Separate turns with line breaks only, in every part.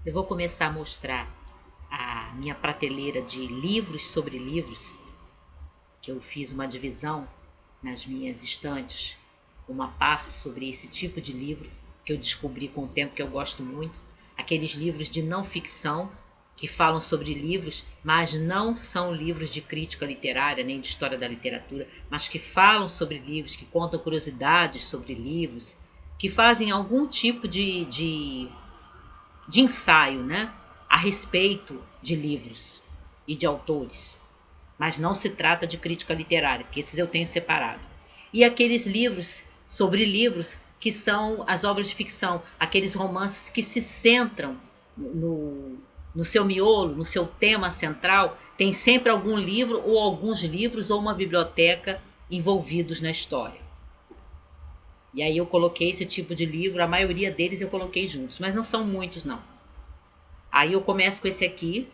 Eu vou começar a mostrar a minha prateleira de livros sobre livros, que eu fiz uma divisão nas minhas estantes, uma parte sobre esse tipo de livro que eu descobri com o tempo que eu gosto muito, aqueles livros de não ficção que falam sobre livros, mas não são livros de crítica literária nem de história da literatura, mas que falam sobre livros, que contam curiosidades sobre livros, que fazem algum tipo de ensaio, né, a respeito de livros e de autores. Mas não se trata de crítica literária, porque esses eu tenho separado. E aqueles livros sobre livros que são as obras de ficção, aqueles romances que se centram no seu miolo, no seu tema central, tem sempre algum livro ou alguns livros ou uma biblioteca envolvidos na história. E aí eu coloquei esse tipo de livro, a maioria deles eu coloquei juntos, mas não são muitos não. Aí eu começo com esse aqui,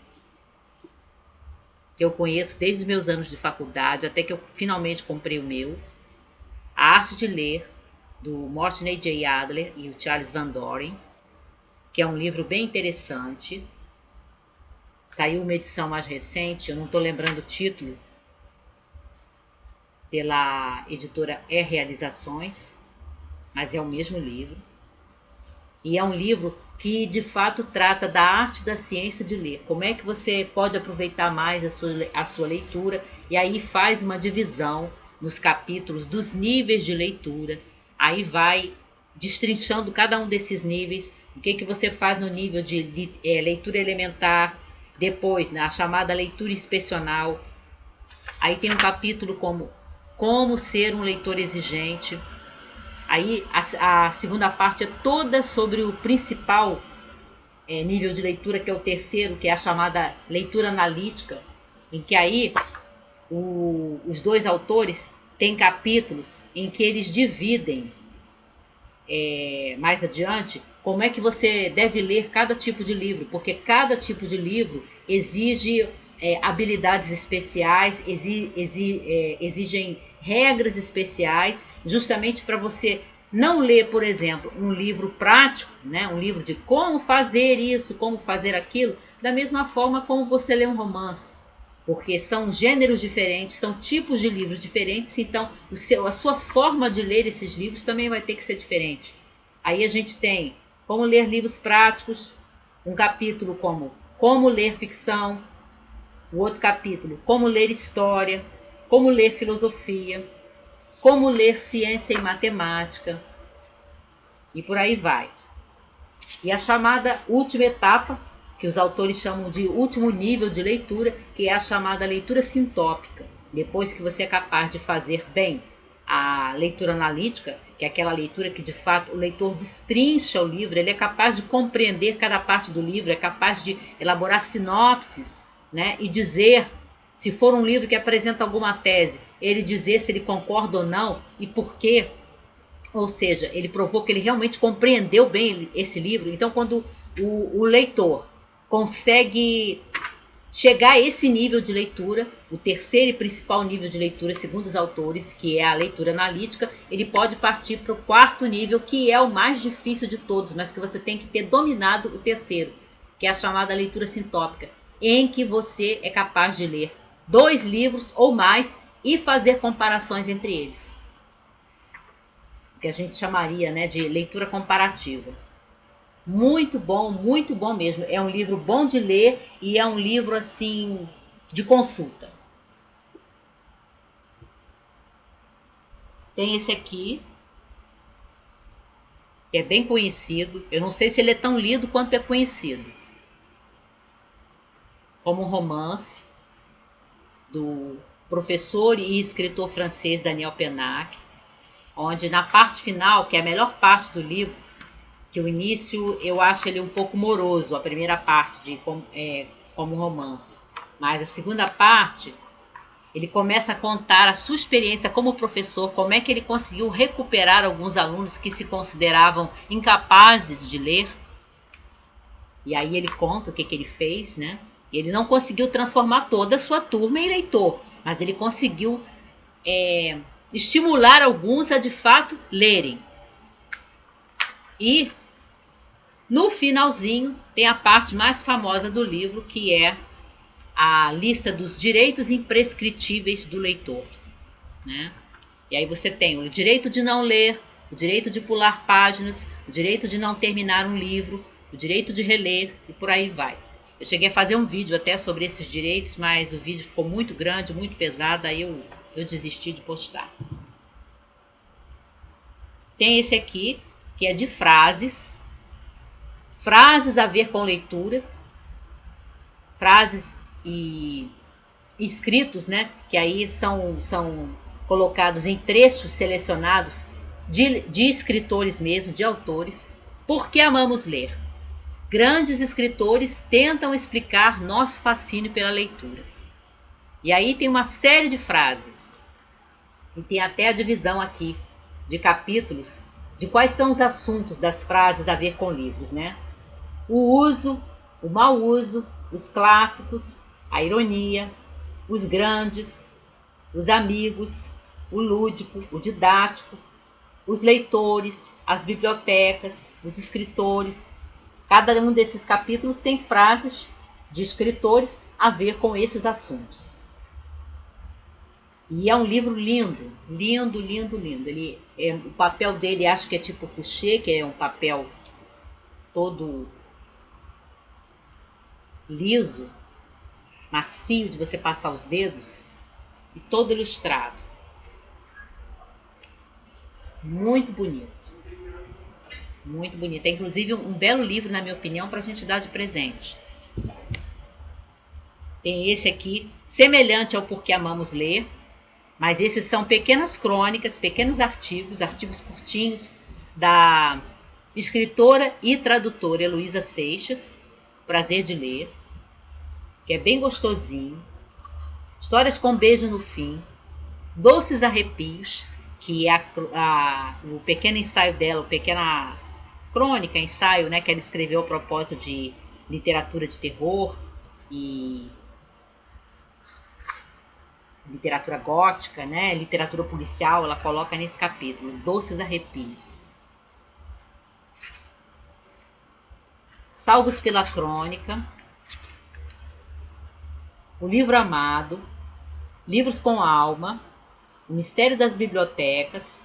que eu conheço desde os meus anos de faculdade, até que eu finalmente comprei o meu. A Arte de Ler, do Morten J. Adler e o Charles Van Doren, que é um livro bem interessante. Saiu uma edição mais recente, eu não estou lembrando o título, pela editora Realizações, mas é o mesmo livro. E é um livro que de fato trata da arte da ciência de ler. Como é que você pode aproveitar mais a sua leitura, e aí faz uma divisão nos capítulos dos níveis de leitura. Aí vai destrinchando cada um desses níveis, o que você faz no nível de leitura elementar, depois na chamada leitura inspecional. Aí tem um capítulo como ser um leitor exigente. Aí a segunda parte é toda sobre o principal nível de leitura, que é o terceiro, que é a chamada leitura analítica, em que aí os dois autores têm capítulos em que eles dividem mais adiante como é que você deve ler cada tipo de livro, porque cada tipo de livro exige habilidades especiais, exigem regras especiais, justamente para você não ler, por exemplo, um livro prático, né, um livro de como fazer isso, como fazer aquilo, da mesma forma como você lê um romance, porque são gêneros diferentes, são tipos de livros diferentes, então a sua forma de ler esses livros também vai ter que ser diferente. Aí a gente tem como ler livros práticos, um capítulo como ler ficção, o outro capítulo como ler história, como ler filosofia, como ler ciência e matemática, e por aí vai. E a chamada última etapa, que os autores chamam de último nível de leitura, que é a chamada leitura sintópica. Depois que você é capaz de fazer bem a leitura analítica, que é aquela leitura que de fato o leitor destrincha o livro, ele é capaz de compreender cada parte do livro, é capaz de elaborar sinopses, né, e dizer, se for um livro que apresenta alguma tese, ele dizer se ele concorda ou não e por quê. Ou seja, ele provou que ele realmente compreendeu bem esse livro. Então, quando o leitor consegue chegar a esse nível de leitura, o terceiro e principal nível de leitura, segundo os autores, que é a leitura analítica, ele pode partir para o quarto nível, que é o mais difícil de todos, mas que você tem que ter dominado o terceiro, que é a chamada leitura sintópica, em que você é capaz de ler 2 livros ou mais e fazer comparações entre eles, que a gente chamaria, né, de leitura comparativa. Muito bom mesmo. É um livro bom de ler e é um livro assim de consulta. Tem esse aqui, que é bem conhecido. Eu não sei se ele é tão lido quanto é conhecido. Como um romance do professor e escritor francês Daniel Pennac, onde na parte final, que é a melhor parte do livro, que o início eu acho ele um pouco moroso, a primeira parte de como um romance, mas a segunda parte ele começa a contar a sua experiência como professor, como é que ele conseguiu recuperar alguns alunos que se consideravam incapazes de ler, e aí ele conta o que ele fez, né? Ele não conseguiu transformar toda a sua turma em leitor, mas ele conseguiu estimular alguns a de fato lerem. E No finalzinho tem a parte mais famosa do livro, que é a lista dos direitos imprescritíveis do leitor, né? E aí você tem o direito de não ler, o direito de pular páginas, o direito de não terminar um livro, o direito de reler e por aí vai. Eu cheguei a fazer um vídeo até sobre esses direitos, mas o vídeo ficou muito grande, muito pesado, aí eu desisti de postar. Tem esse aqui, que é de frases a ver com leitura, frases e escritos, né, que aí são colocados em trechos selecionados de escritores mesmo, de autores. Por que amamos ler? Grandes escritores tentam explicar nosso fascínio pela leitura. E aí tem uma série de frases, e tem até a divisão aqui de capítulos de quais são os assuntos das frases a ver com livros, né? O uso, o mau uso, os clássicos, a ironia, os grandes, os amigos, o lúdico, o didático, os leitores, as bibliotecas, os escritores. Cada um desses capítulos tem frases de escritores a ver com esses assuntos. E é um livro lindo, lindo, lindo, lindo. O papel dele acho que é tipo couché, que é um papel todo liso, macio de você passar os dedos e todo ilustrado. Muito bonito. Muito bonito. É inclusive um belo livro, na minha opinião, para a gente dar de presente. Tem esse aqui, semelhante ao Porque Amamos Ler, mas esses são pequenas crônicas, pequenos artigos, artigos curtinhos, da escritora e tradutora Heloísa Seixas, Prazer de Ler, que é bem gostosinho. Histórias com beijo no fim, Doces Arrepios, que é o pequeno ensaio dela, o pequena crônica, ensaio, né, que ela escreveu a propósito de literatura de terror e literatura gótica, né, literatura policial, ela coloca nesse capítulo, Doces Arrepios. Salvos pela Crônica, O Livro Amado, Livros com Alma, O Mistério das Bibliotecas,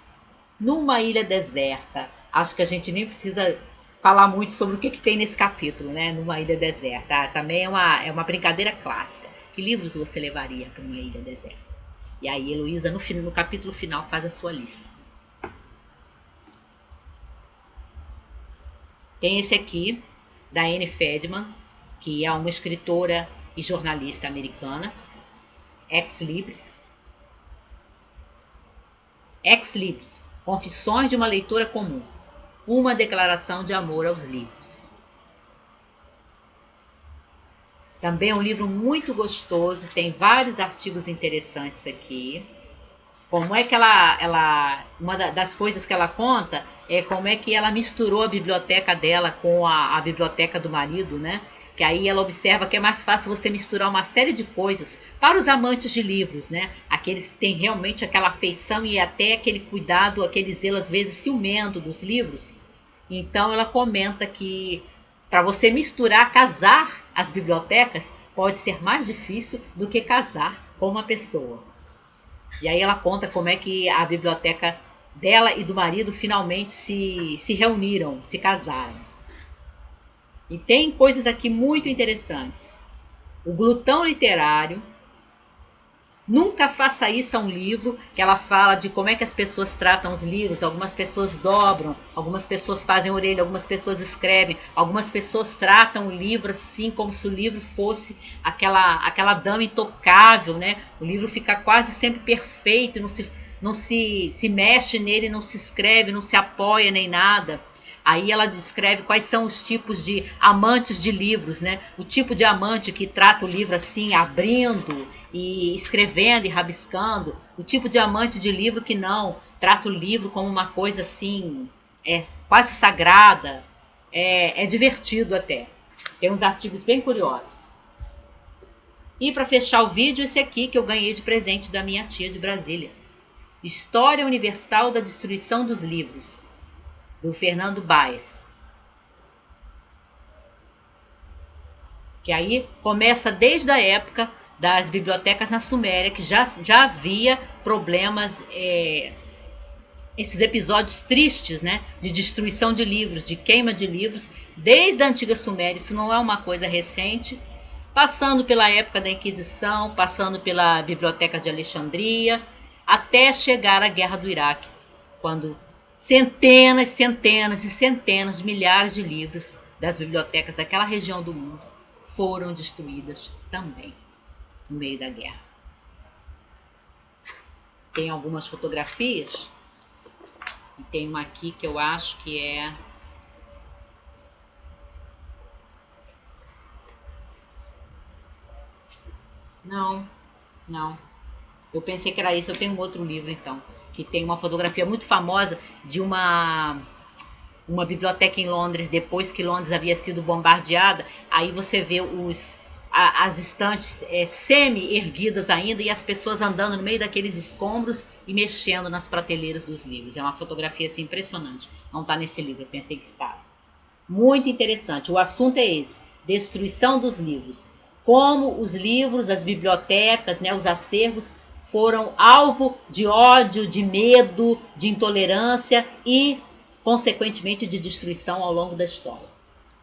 Numa Ilha Deserta. Acho que a gente nem precisa falar muito sobre o que tem nesse capítulo, né? Numa Ilha Deserta. Também é uma brincadeira clássica. Que livros você levaria para uma ilha deserta? E aí, Heloísa, no capítulo final, faz a sua lista. Tem esse aqui, da Anne Fedman, que é uma escritora e jornalista americana. Ex Libris. Ex Libris, Confissões de uma Leitora Comum. Uma declaração de amor aos livros. Também é um livro muito gostoso, tem vários artigos interessantes aqui. Como é que uma das coisas que ela conta é como é que ela misturou a biblioteca dela com a biblioteca do marido, né? Que aí ela observa que é mais fácil você misturar uma série de coisas para os amantes de livros, né? Aqueles que têm realmente aquela afeição e até aquele cuidado, aquele zelo às vezes ciumento dos livros. Então ela comenta que para você misturar, casar as bibliotecas pode ser mais difícil do que casar com uma pessoa. E aí ela conta como é que a biblioteca dela e do marido finalmente se reuniram, se casaram. E tem coisas aqui muito interessantes. O glutão literário. Nunca faça isso a um livro, que ela fala de como é que as pessoas tratam os livros. Algumas pessoas dobram, algumas pessoas fazem orelha, algumas pessoas escrevem, algumas pessoas tratam o livro assim como se o livro fosse aquela dama intocável, né? O livro fica quase sempre perfeito, não se mexe nele, não se escreve, não se apoia nem nada. Aí ela descreve quais são os tipos de amantes de livros, né? O tipo de amante que trata o livro assim, abrindo e escrevendo e rabiscando. O tipo de amante de livro que não, trata o livro como uma coisa assim, quase sagrada. É divertido até. Tem uns artigos bem curiosos. E para fechar o vídeo, esse aqui que eu ganhei de presente da minha tia de Brasília. História Universal da Destruição dos Livros, do Fernando Baez. Que aí começa desde a época das bibliotecas na Suméria, que já havia problemas, esses episódios tristes, né, de destruição de livros, de queima de livros, desde a antiga Suméria. Isso não é uma coisa recente, passando pela época da Inquisição, passando pela Biblioteca de Alexandria, até chegar à Guerra do Iraque, quando centenas, centenas e centenas de milhares de livros das bibliotecas daquela região do mundo foram destruídas também no meio da guerra. Tem algumas fotografias, e tem uma aqui que eu acho que é... Não, não. Eu pensei que era esse, eu tenho um outro livro então, que tem uma fotografia muito famosa de uma biblioteca em Londres, depois que Londres havia sido bombardeada. Aí você vê as estantes semi-erguidas ainda e as pessoas andando no meio daqueles escombros e mexendo nas prateleiras dos livros. É uma fotografia assim, impressionante. Não está nesse livro, eu pensei que estava. Muito interessante. O assunto é esse: destruição dos livros. Como os livros, as bibliotecas, né, os acervos foram alvo de ódio, de medo, de intolerância e, consequentemente, de destruição ao longo da história.